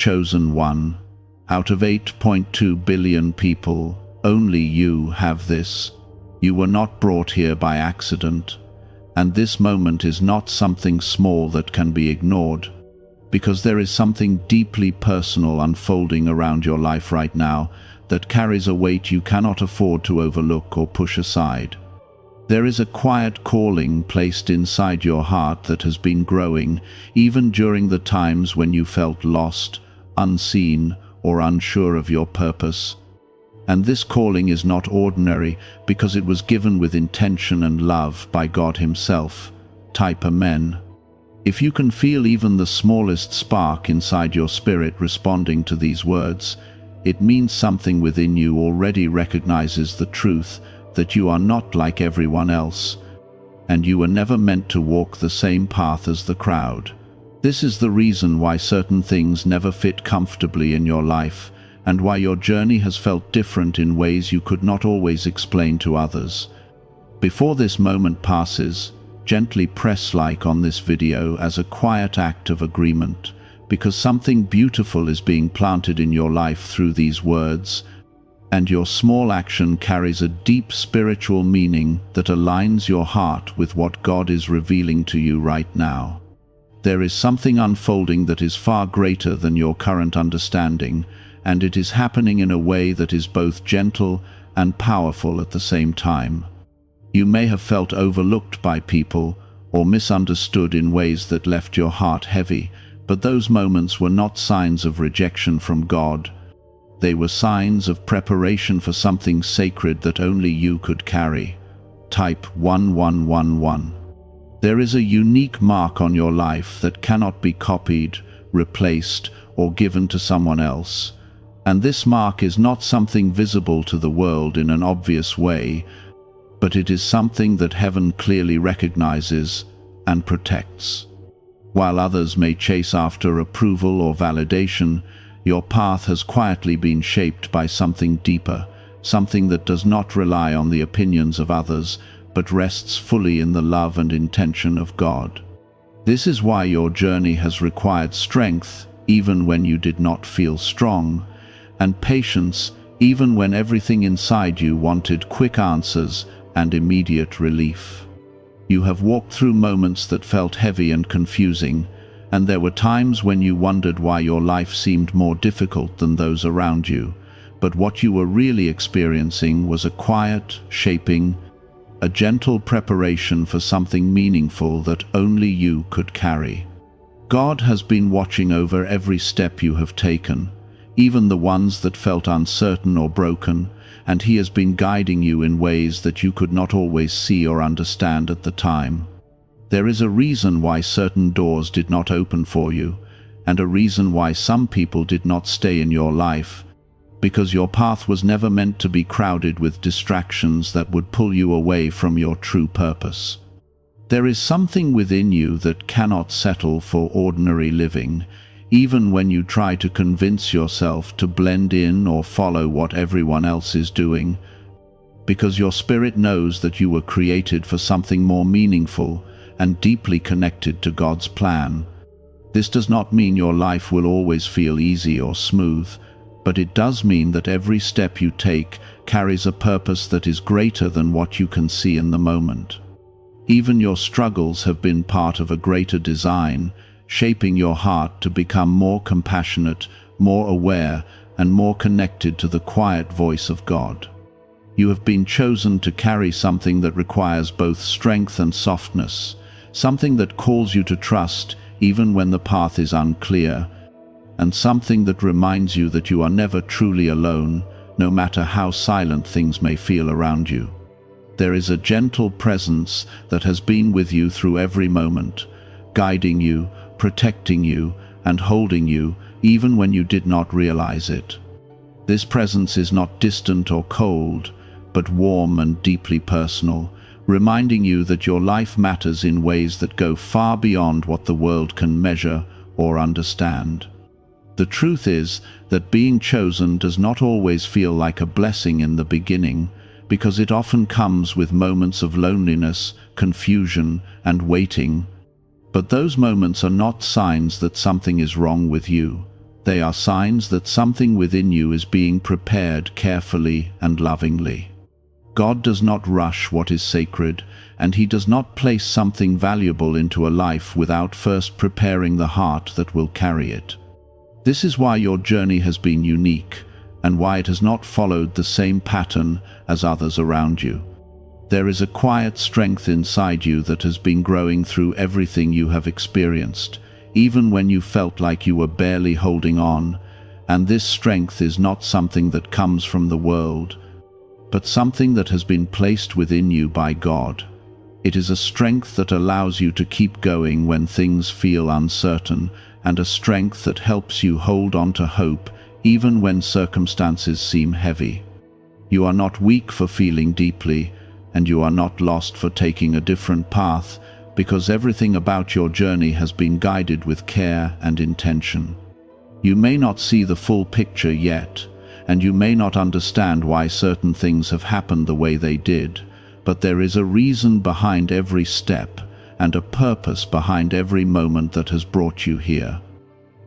chosen one. Out of 8.2 billion people, only you have this. You were not brought here by accident. And this moment is not something small that can be ignored, because there is something deeply personal unfolding around your life right now that carries a weight you cannot afford to overlook or push aside. There is a quiet calling placed inside your heart that has been growing, even during the times when you felt lost, unseen, or unsure of your purpose. And this calling is not ordinary, because it was given with intention and love by God Himself. Type Amen. If you can feel even the smallest spark inside your spirit responding to these words, it means something within you already recognizes the truth that you are not like everyone else, and you were never meant to walk the same path as the crowd. This is the reason why certain things never fit comfortably in your life, and why your journey has felt different in ways you could not always explain to others. Before this moment passes, gently press like on this video as a quiet act of agreement, because something beautiful is being planted in your life through these words, and your small action carries a deep spiritual meaning that aligns your heart with what God is revealing to you right now. There is something unfolding that is far greater than your current understanding, and it is happening in a way that is both gentle and powerful at the same time. You may have felt overlooked by people or misunderstood in ways that left your heart heavy, but those moments were not signs of rejection from God. They were signs of preparation for something sacred that only you could carry. Type 1111. There is a unique mark on your life that cannot be copied, replaced, or given to someone else. And this mark is not something visible to the world in an obvious way, but it is something that heaven clearly recognizes and protects. While others may chase after approval or validation, your path has quietly been shaped by something deeper, something that does not rely on the opinions of others, but rests fully in the love and intention of God. This is why your journey has required strength, even when you did not feel strong, and patience, even when everything inside you wanted quick answers and immediate relief. You have walked through moments that felt heavy and confusing, and there were times when you wondered why your life seemed more difficult than those around you. But what you were really experiencing was a quiet shaping, a gentle preparation for something meaningful that only you could carry. God has been watching over every step you have taken, even the ones that felt uncertain or broken, and He has been guiding you in ways that you could not always see or understand at the time. There is a reason why certain doors did not open for you, and a reason why some people did not stay in your life, because your path was never meant to be crowded with distractions that would pull you away from your true purpose. There is something within you that cannot settle for ordinary living, even when you try to convince yourself to blend in or follow what everyone else is doing, because your spirit knows that you were created for something more meaningful and deeply connected to God's plan. This does not mean your life will always feel easy or smooth, but it does mean that every step you take carries a purpose that is greater than what you can see in the moment. Even your struggles have been part of a greater design, shaping your heart to become more compassionate, more aware, and more connected to the quiet voice of God. You have been chosen to carry something that requires both strength and softness, something that calls you to trust even when the path is unclear, and something that reminds you that you are never truly alone, no matter how silent things may feel around you. There is a gentle presence that has been with you through every moment, guiding you, protecting you, and holding you, even when you did not realize it. This presence is not distant or cold, but warm and deeply personal, reminding you that your life matters in ways that go far beyond what the world can measure or understand. The truth is that being chosen does not always feel like a blessing in the beginning, because it often comes with moments of loneliness, confusion, and waiting. But those moments are not signs that something is wrong with you. They are signs that something within you is being prepared carefully and lovingly. God does not rush what is sacred, and He does not place something valuable into a life without first preparing the heart that will carry it. This is why your journey has been unique, and why it has not followed the same pattern as others around you. There is a quiet strength inside you that has been growing through everything you have experienced, even when you felt like you were barely holding on, and this strength is not something that comes from the world, but something that has been placed within you by God. It is a strength that allows you to keep going when things feel uncertain, and a strength that helps you hold on to hope even when circumstances seem heavy. You are not weak for feeling deeply, and you are not lost for taking a different path, because everything about your journey has been guided with care and intention. You may not see the full picture yet, and you may not understand why certain things have happened the way they did, but there is a reason behind every step, and a purpose behind every moment that has brought you here.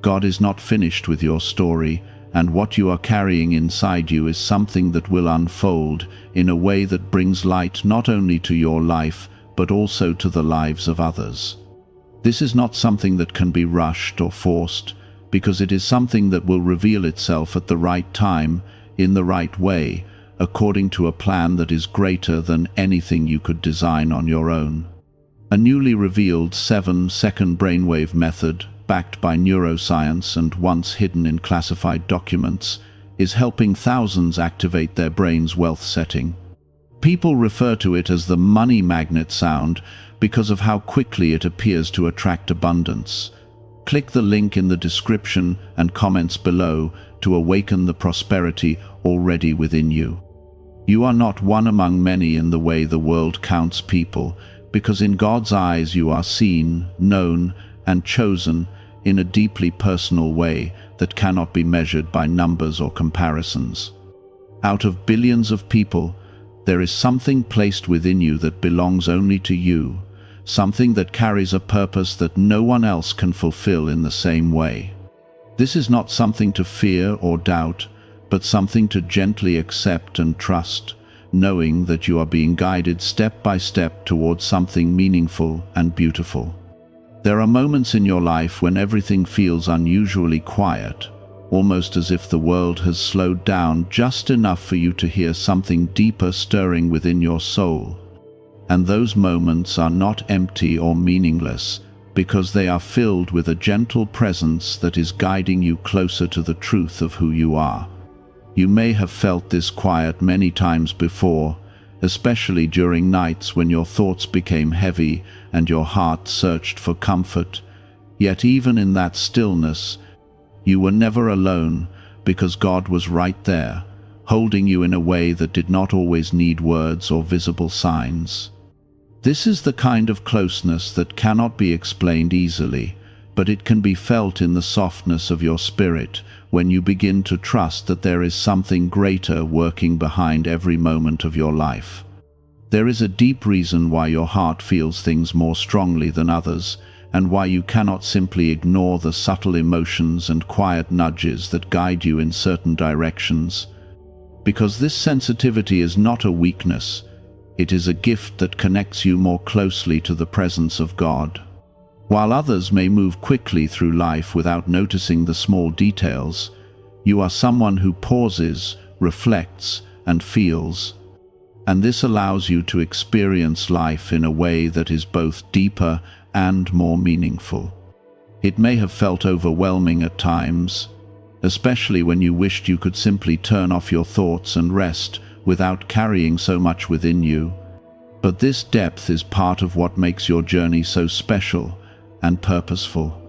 God is not finished with your story, and what you are carrying inside you is something that will unfold in a way that brings light not only to your life, but also to the lives of others. This is not something that can be rushed or forced, because it is something that will reveal itself at the right time, in the right way, according to a plan that is greater than anything you could design on your own. A newly revealed 7-second brainwave method, backed by neuroscience and once hidden in classified documents, is helping thousands activate their brain's wealth setting. People refer to it as the money magnet sound because of how quickly it appears to attract abundance. Click the link in the description and comments below to awaken the prosperity already within you. You are not one among many in the way the world counts people, because in God's eyes you are seen, known, and chosen in a deeply personal way that cannot be measured by numbers or comparisons. Out of billions of people, there is something placed within you that belongs only to you, something that carries a purpose that no one else can fulfill in the same way. This is not something to fear or doubt, but something to gently accept and trust, knowing that you are being guided step by step towards something meaningful and beautiful. There are moments in your life when everything feels unusually quiet, almost as if the world has slowed down just enough for you to hear something deeper stirring within your soul. And those moments are not empty or meaningless, because they are filled with a gentle presence that is guiding you closer to the truth of who you are. You may have felt this quiet many times before, especially during nights when your thoughts became heavy and your heart searched for comfort. Yet even in that stillness, you were never alone, because God was right there, holding you in a way that did not always need words or visible signs. This is the kind of closeness that cannot be explained easily, but it can be felt in the softness of your spirit when you begin to trust that there is something greater working behind every moment of your life. There is a deep reason why your heart feels things more strongly than others, and why you cannot simply ignore the subtle emotions and quiet nudges that guide you in certain directions. Because this sensitivity is not a weakness, it is a gift that connects you more closely to the presence of God. While others may move quickly through life without noticing the small details, you are someone who pauses, reflects, and feels. And this allows you to experience life in a way that is both deeper and more meaningful. It may have felt overwhelming at times, especially when you wished you could simply turn off your thoughts and rest without carrying so much within you. But this depth is part of what makes your journey so special and purposeful.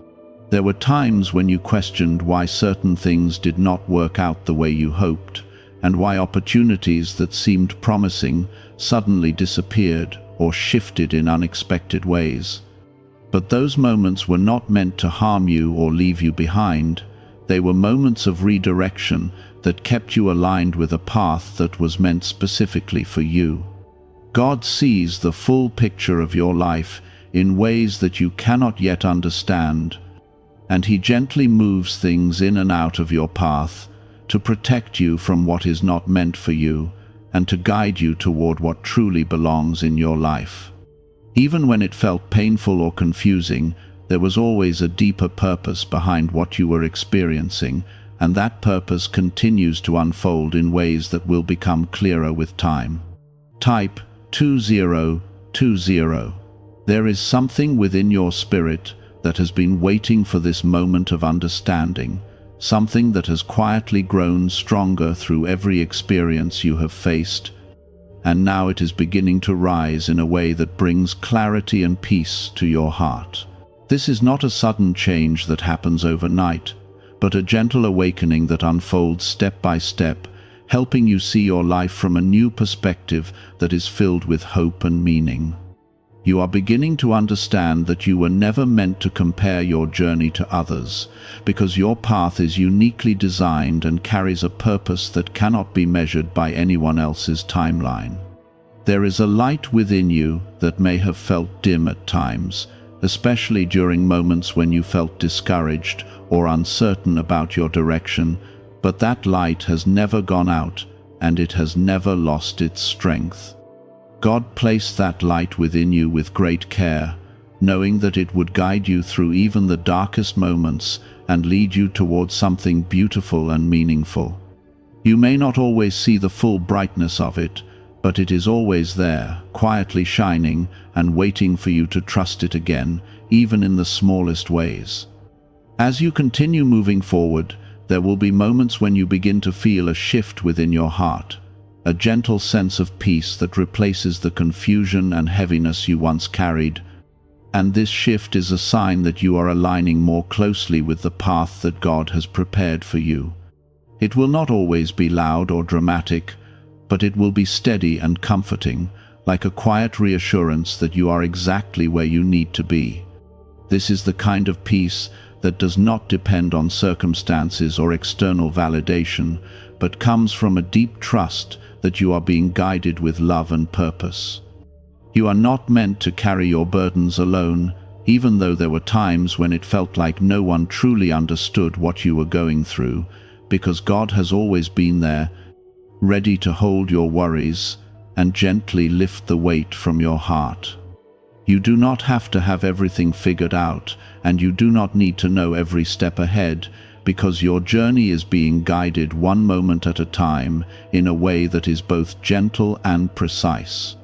There were times when you questioned why certain things did not work out the way you hoped, and why opportunities that seemed promising suddenly disappeared or shifted in unexpected ways. But those moments were not meant to harm you or leave you behind. They were moments of redirection that kept you aligned with a path that was meant specifically for you. God sees the full picture of your life in ways that you cannot yet understand, and he gently moves things in and out of your path to protect you from what is not meant for you and to guide you toward what truly belongs in your life. Even when it felt painful or confusing, there was always a deeper purpose behind what you were experiencing, and that purpose continues to unfold in ways that will become clearer with time. Type 2020. There is something within your spirit that has been waiting for this moment of understanding, something that has quietly grown stronger through every experience you have faced, and now it is beginning to rise in a way that brings clarity and peace to your heart. This is not a sudden change that happens overnight, but a gentle awakening that unfolds step by step, helping you see your life from a new perspective that is filled with hope and meaning. You are beginning to understand that you were never meant to compare your journey to others, because your path is uniquely designed and carries a purpose that cannot be measured by anyone else's timeline. There is a light within you that may have felt dim at times, especially during moments when you felt discouraged or uncertain about your direction, but that light has never gone out and it has never lost its strength. God placed that light within you with great care, knowing that it would guide you through even the darkest moments and lead you towards something beautiful and meaningful. You may not always see the full brightness of it, but it is always there, quietly shining and waiting for you to trust it again, even in the smallest ways. As you continue moving forward, there will be moments when you begin to feel a shift within your heart, a gentle sense of peace that replaces the confusion and heaviness you once carried, and this shift is a sign that you are aligning more closely with the path that God has prepared for you. It will not always be loud or dramatic, but it will be steady and comforting, like a quiet reassurance that you are exactly where you need to be. This is the kind of peace that does not depend on circumstances or external validation, but comes from a deep trust that you are being guided with love and purpose. You are not meant to carry your burdens alone, even though there were times when it felt like no one truly understood what you were going through, because God has always been there, ready to hold your worries and gently lift the weight from your heart. You do not have to have everything figured out, and you do not need to know every step ahead, because your journey is being guided one moment at a time in a way that is both gentle and precise.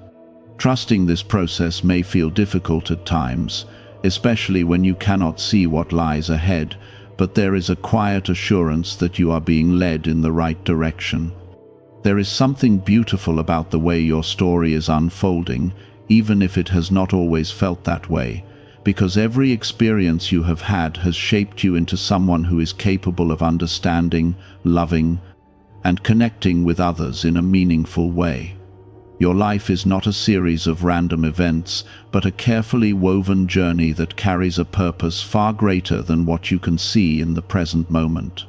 Trusting this process may feel difficult at times, especially when you cannot see what lies ahead, but there is a quiet assurance that you are being led in the right direction. There is something beautiful about the way your story is unfolding, even if it has not always felt that way, because every experience you have had has shaped you into someone who is capable of understanding, loving, and connecting with others in a meaningful way. Your life is not a series of random events, but a carefully woven journey that carries a purpose far greater than what you can see in the present moment.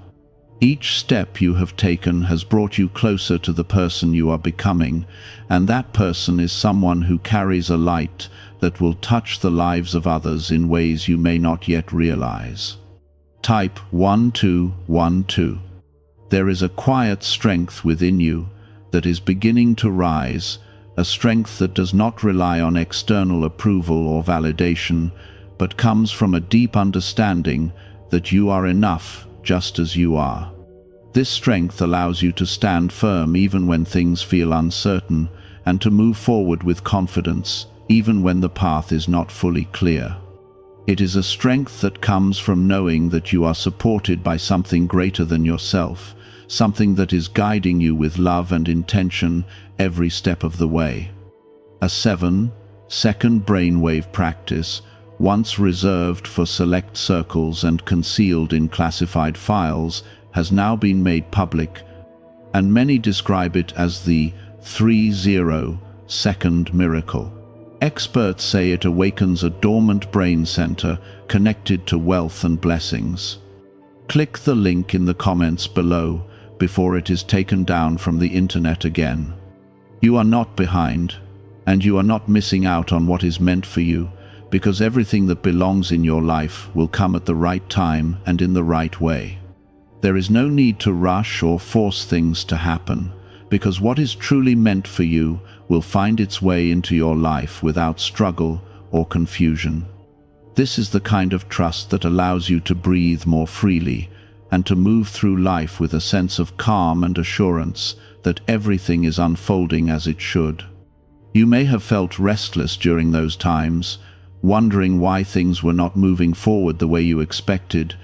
Each step you have taken has brought you closer to the person you are becoming, and that person is someone who carries a light that will touch the lives of others in ways you may not yet realize. Type 1212. There is a quiet strength within you that is beginning to rise, a strength that does not rely on external approval or validation, but comes from a deep understanding that you are enough just as you are. This strength allows you to stand firm even when things feel uncertain, and to move forward with confidence, even when the path is not fully clear. It is a strength that comes from knowing that you are supported by something greater than yourself, something that is guiding you with love and intention every step of the way. A 7-second brainwave practice, once reserved for select circles and concealed in classified files, has now been made public, and many describe it as the 30-second miracle. Experts say it awakens a dormant brain center connected to wealth and blessings. Click the link in the comments below before it is taken down from the internet again. You are not behind, and you are not missing out on what is meant for you, because everything that belongs in your life will come at the right time and in the right way. There is no need to rush or force things to happen, because what is truly meant for you will find its way into your life without struggle or confusion. This is the kind of trust that allows you to breathe more freely and to move through life with a sense of calm and assurance that everything is unfolding as it should. You may have felt restless during those times, wondering why things were not moving forward the way you expected,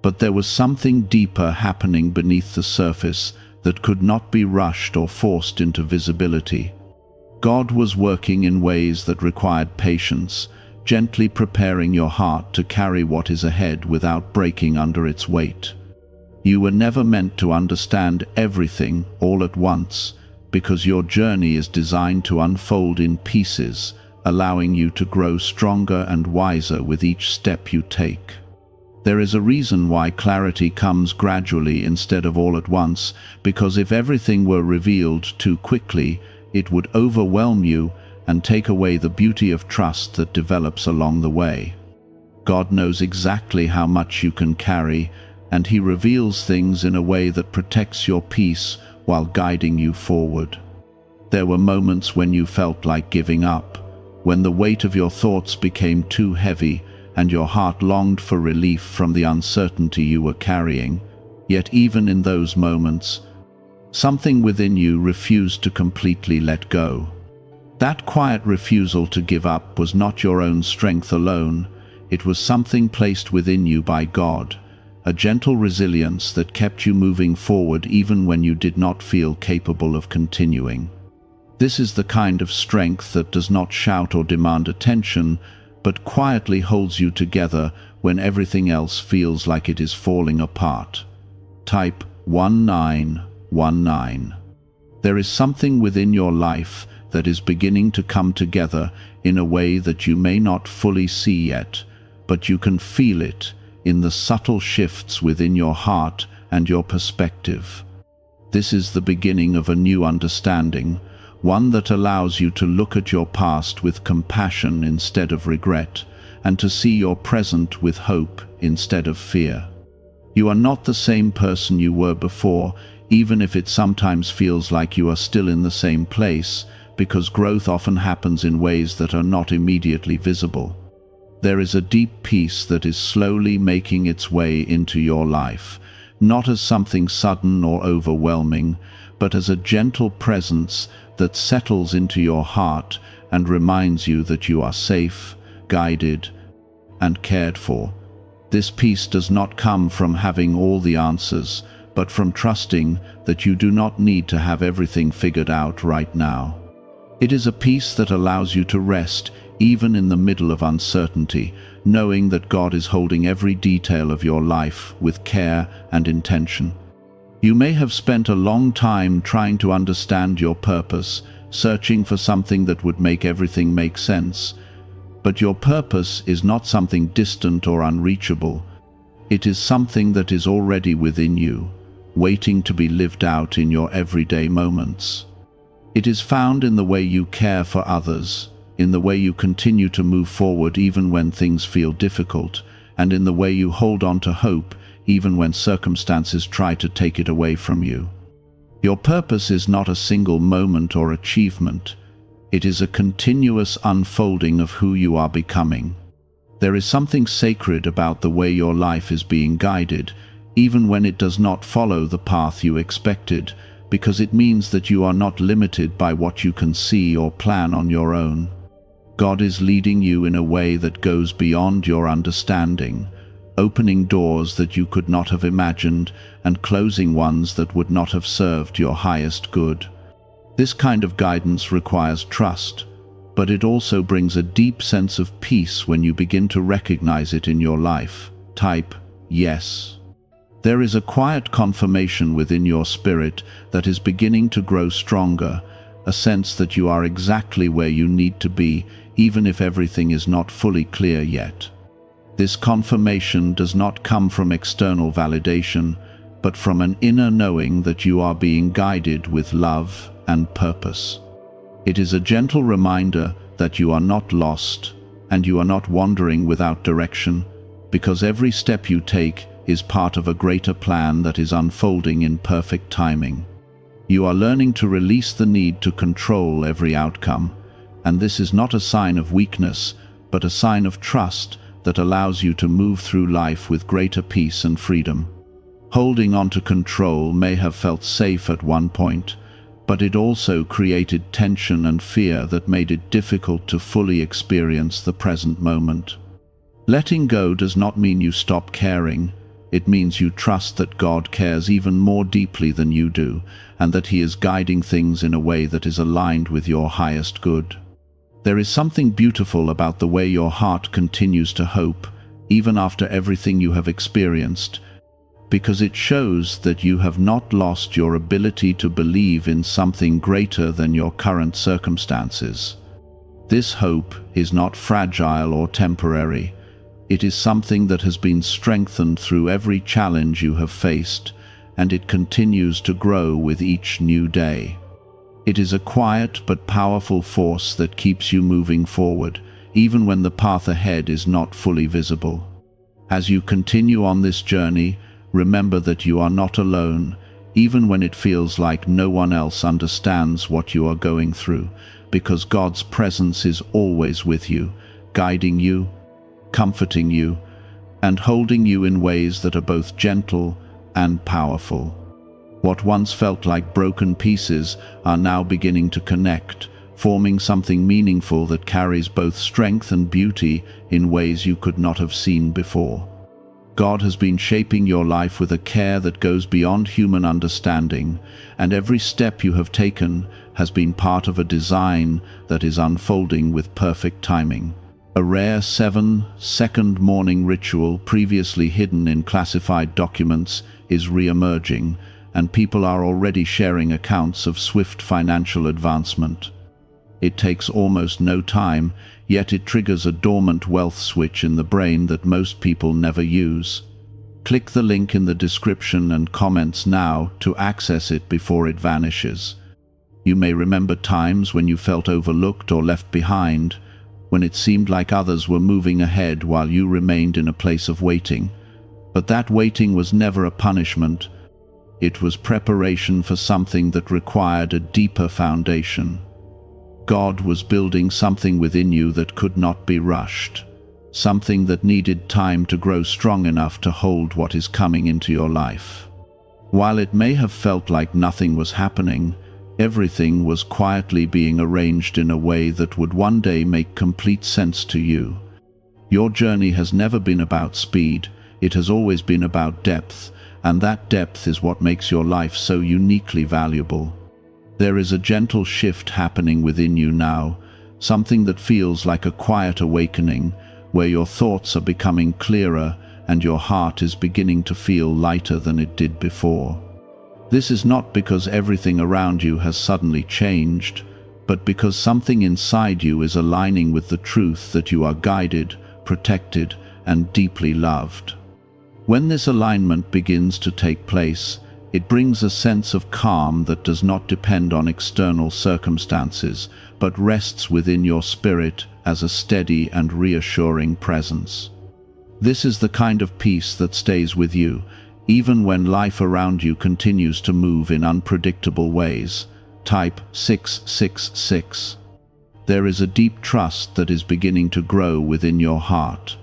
but there was something deeper happening beneath the surface that could not be rushed or forced into visibility. God was working in ways that required patience, gently preparing your heart to carry what is ahead without breaking under its weight. You were never meant to understand everything all at once, because your journey is designed to unfold in pieces, allowing you to grow stronger and wiser with each step you take. There is a reason why clarity comes gradually instead of all at once, because if everything were revealed too quickly, it would overwhelm you and take away the beauty of trust that develops along the way. God knows exactly how much you can carry, and He reveals things in a way that protects your peace while guiding you forward. There were moments when you felt like giving up, when the weight of your thoughts became too heavy and your heart longed for relief from the uncertainty you were carrying. Yet even in those moments, something within you refused to completely let go. That quiet refusal to give up was not your own strength alone. It was something placed within you by God, a gentle resilience that kept you moving forward even when you did not feel capable of continuing. This is the kind of strength that does not shout or demand attention, but quietly holds you together when everything else feels like it is falling apart. Type 1919. There is something within your life that is beginning to come together in a way that you may not fully see yet, but you can feel it in the subtle shifts within your heart and your perspective. This is the beginning of a new understanding, one that allows you to look at your past with compassion instead of regret, and to see your present with hope instead of fear. You are not the same person you were before, even if it sometimes feels like you are still in the same place, because growth often happens in ways that are not immediately visible. There is a deep peace that is slowly making its way into your life, not as something sudden or overwhelming, but as a gentle presence that settles into your heart and reminds you that you are safe, guided, and cared for. This peace does not come from having all the answers, but from trusting that you do not need to have everything figured out right now. It is a peace that allows you to rest even in the middle of uncertainty, knowing that God is holding every detail of your life with care and intention. You may have spent a long time trying to understand your purpose, searching for something that would make everything make sense. But your purpose is not something distant or unreachable. It is something that is already within you, waiting to be lived out in your everyday moments. It is found in the way you care for others, in the way you continue to move forward even when things feel difficult, and in the way you hold on to hope even when circumstances try to take it away from you. Your purpose is not a single moment or achievement. It is a continuous unfolding of who you are becoming. There is something sacred about the way your life is being guided, even when it does not follow the path you expected, because it means that you are not limited by what you can see or plan on your own. God is leading you in a way that goes beyond your understanding, opening doors that you could not have imagined and closing ones that would not have served your highest good. This kind of guidance requires trust, but it also brings a deep sense of peace when you begin to recognize it in your life. Type yes. There is a quiet confirmation within your spirit that is beginning to grow stronger, a sense that you are exactly where you need to be, even if everything is not fully clear yet. This confirmation does not come from external validation, but from an inner knowing that you are being guided with love and purpose. It is a gentle reminder that you are not lost, and you are not wandering without direction, because every step you take is part of a greater plan that is unfolding in perfect timing. You are learning to release the need to control every outcome, and this is not a sign of weakness, but a sign of trust that allows you to move through life with greater peace and freedom. Holding on to control may have felt safe at one point, but it also created tension and fear that made it difficult to fully experience the present moment. Letting go does not mean you stop caring. It means you trust that God cares even more deeply than you do, and that He is guiding things in a way that is aligned with your highest good. There is something beautiful about the way your heart continues to hope, even after everything you have experienced, because it shows that you have not lost your ability to believe in something greater than your current circumstances. This hope is not fragile or temporary. It is something that has been strengthened through every challenge you have faced, and it continues to grow with each new day. It is a quiet but powerful force that keeps you moving forward, even when the path ahead is not fully visible. As you continue on this journey, remember that you are not alone, even when it feels like no one else understands what you are going through, because God's presence is always with you, guiding you, comforting you, and holding you in ways that are both gentle and powerful. What once felt like broken pieces are now beginning to connect, forming something meaningful that carries both strength and beauty in ways you could not have seen before. God has been shaping your life with a care that goes beyond human understanding, and every step you have taken has been part of a design that is unfolding with perfect timing. A rare 7-second morning ritual previously hidden in classified documents is re-emerging, and people are already sharing accounts of swift financial advancement. It takes almost no time, yet it triggers a dormant wealth switch in the brain that most people never use. Click the link in the description and comments now to access it before it vanishes. You may remember times when you felt overlooked or left behind, when it seemed like others were moving ahead while you remained in a place of waiting. But that waiting was never a punishment. It was preparation for something that required a deeper foundation. God was building something within you that could not be rushed, something that needed time to grow strong enough to hold what is coming into your life. While it may have felt like nothing was happening, everything was quietly being arranged in a way that would one day make complete sense to you. Your journey has never been about speed, it has always been about depth, and that depth is what makes your life so uniquely valuable. There is a gentle shift happening within you now, something that feels like a quiet awakening, where your thoughts are becoming clearer and your heart is beginning to feel lighter than it did before. This is not because everything around you has suddenly changed, but because something inside you is aligning with the truth that you are guided, protected, and deeply loved. When this alignment begins to take place, it brings a sense of calm that does not depend on external circumstances, but rests within your spirit as a steady and reassuring presence. This is the kind of peace that stays with you, even when life around you continues to move in unpredictable ways. Type 666. There is a deep trust that is beginning to grow within your heart,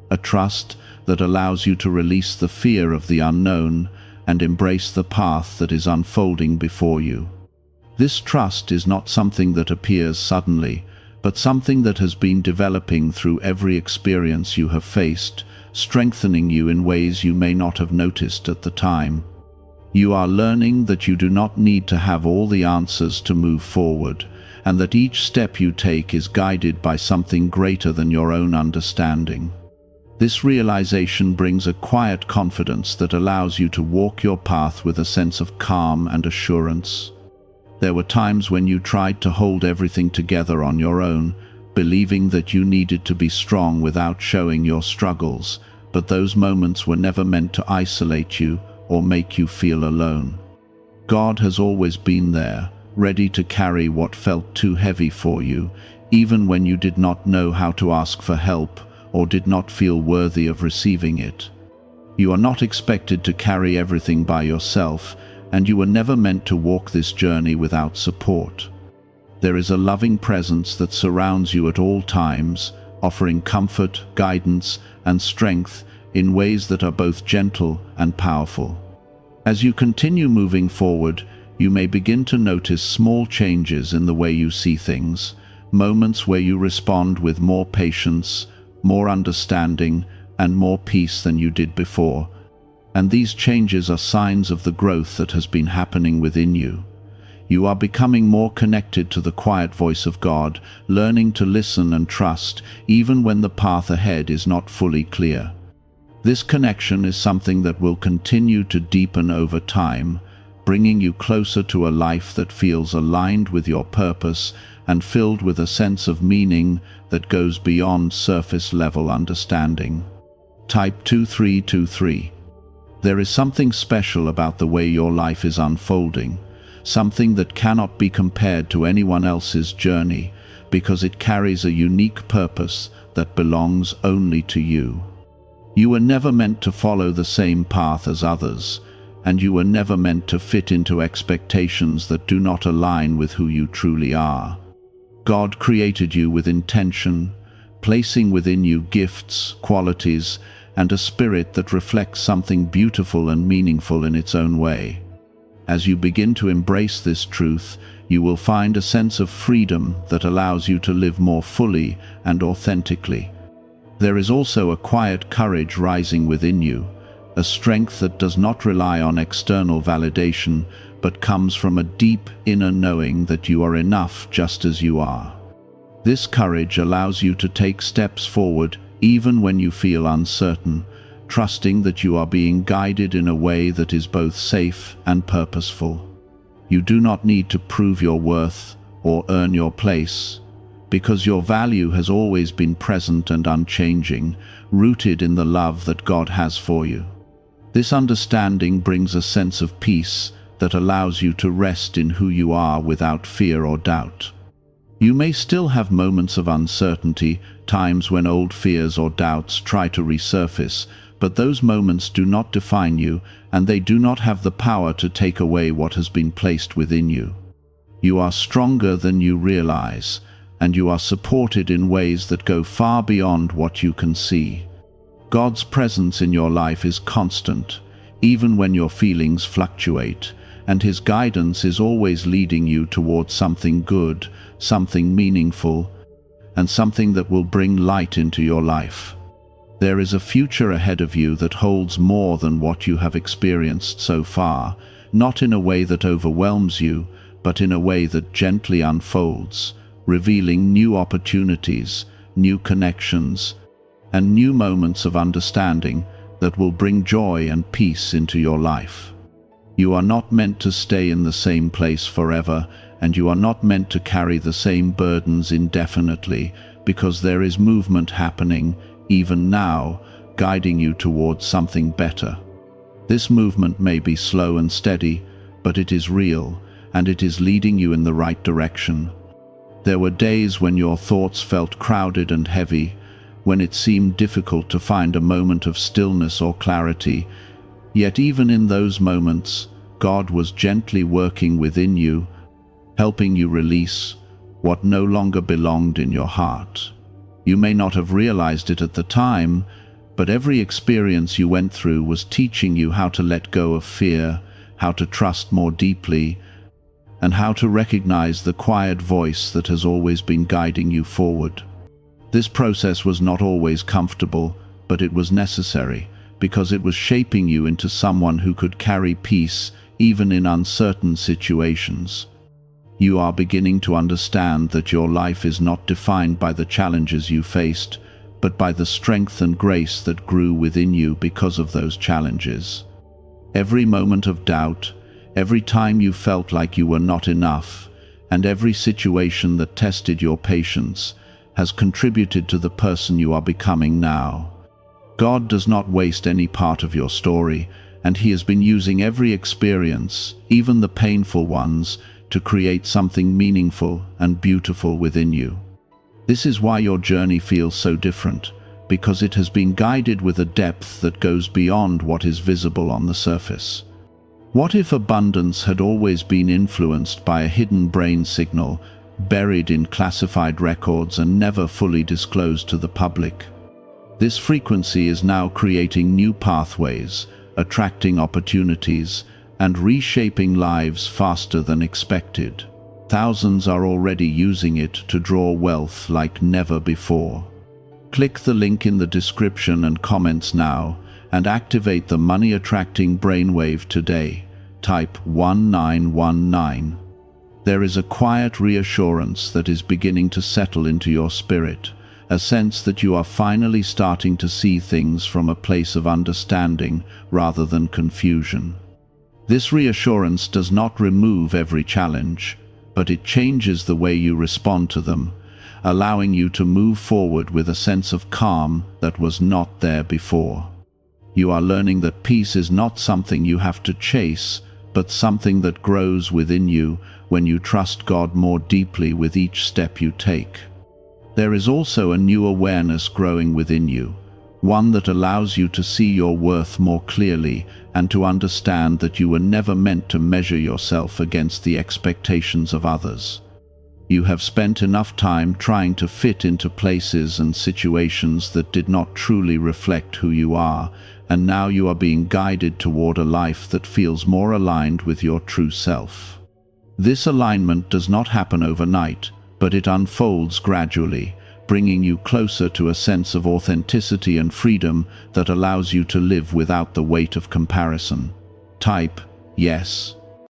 a trust that allows you to release the fear of the unknown and embrace the path that is unfolding before you. This trust is not something that appears suddenly, but something that has been developing through every experience you have faced, strengthening you in ways you may not have noticed at the time. You are learning that you do not need to have all the answers to move forward, and that each step you take is guided by something greater than your own understanding. This realization brings a quiet confidence that allows you to walk your path with a sense of calm and assurance. There were times when you tried to hold everything together on your own, believing that you needed to be strong without showing your struggles, but those moments were never meant to isolate you or make you feel alone. God has always been there, ready to carry what felt too heavy for you, even when you did not know how to ask for help or did not feel worthy of receiving it. You are not expected to carry everything by yourself, and you were never meant to walk this journey without support. There is a loving presence that surrounds you at all times, offering comfort, guidance, and strength in ways that are both gentle and powerful. As you continue moving forward, you may begin to notice small changes in the way you see things, moments where you respond with more patience, more understanding, and more peace than you did before. And these changes are signs of the growth that has been happening within you. You are becoming more connected to the quiet voice of God, learning to listen and trust, even when the path ahead is not fully clear. This connection is something that will continue to deepen over time, bringing you closer to a life that feels aligned with your purpose and filled with a sense of meaning that goes beyond surface-level understanding. Type 2323. There is something special about the way your life is unfolding, something that cannot be compared to anyone else's journey, because it carries a unique purpose that belongs only to you. You were never meant to follow the same path as others, and you were never meant to fit into expectations that do not align with who you truly are. God created you with intention, placing within you gifts, qualities, and a spirit that reflects something beautiful and meaningful in its own way. As you begin to embrace this truth, you will find a sense of freedom that allows you to live more fully and authentically. There is also a quiet courage rising within you, a strength that does not rely on external validation, but comes from a deep inner knowing that you are enough just as you are. This courage allows you to take steps forward even when you feel uncertain, trusting that you are being guided in a way that is both safe and purposeful. You do not need to prove your worth or earn your place, because your value has always been present and unchanging, rooted in the love that God has for you. This understanding brings a sense of peace that allows you to rest in who you are without fear or doubt. You may still have moments of uncertainty, times when old fears or doubts try to resurface, but those moments do not define you, and they do not have the power to take away what has been placed within you. You are stronger than you realize, and you are supported in ways that go far beyond what you can see. God's presence in your life is constant, even when your feelings fluctuate, and His guidance is always leading you towards something good, something meaningful, and something that will bring light into your life. There is a future ahead of you that holds more than what you have experienced so far, not in a way that overwhelms you, but in a way that gently unfolds, revealing new opportunities, new connections, and new moments of understanding that will bring joy and peace into your life. You are not meant to stay in the same place forever, and you are not meant to carry the same burdens indefinitely, because there is movement happening, even now, guiding you towards something better. This movement may be slow and steady, but it is real, and it is leading you in the right direction. There were days when your thoughts felt crowded and heavy, when it seemed difficult to find a moment of stillness or clarity. Yet even in those moments, God was gently working within you, helping you release what no longer belonged in your heart. You may not have realized it at the time, but every experience you went through was teaching you how to let go of fear, how to trust more deeply, and how to recognize the quiet voice that has always been guiding you forward. This process was not always comfortable, but it was necessary, because it was shaping you into someone who could carry peace even in uncertain situations. You are beginning to understand that your life is not defined by the challenges you faced, but by the strength and grace that grew within you because of those challenges. Every moment of doubt, every time you felt like you were not enough, and every situation that tested your patience has contributed to the person you are becoming now. God does not waste any part of your story, and He has been using every experience, even the painful ones, to create something meaningful and beautiful within you. This is why your journey feels so different, because it has been guided with a depth that goes beyond what is visible on the surface. What if abundance had always been influenced by a hidden brain signal, buried in classified records and never fully disclosed to the public? This frequency is now creating new pathways, attracting opportunities, and reshaping lives faster than expected. Thousands are already using it to draw wealth like never before. Click the link in the description and comments now, and activate the money-attracting brainwave today. Type 1919. There is a quiet reassurance that is beginning to settle into your spirit, a sense that you are finally starting to see things from a place of understanding rather than confusion. This reassurance does not remove every challenge, but it changes the way you respond to them, allowing you to move forward with a sense of calm that was not there before. You are learning that peace is not something you have to chase, but something that grows within you when you trust God more deeply with each step you take. There is also a new awareness growing within you, one that allows you to see your worth more clearly and to understand that you were never meant to measure yourself against the expectations of others. You have spent enough time trying to fit into places and situations that did not truly reflect who you are, and now you are being guided toward a life that feels more aligned with your true self. This alignment does not happen overnight, but it unfolds gradually, bringing you closer to a sense of authenticity and freedom that allows you to live without the weight of comparison. Type yes.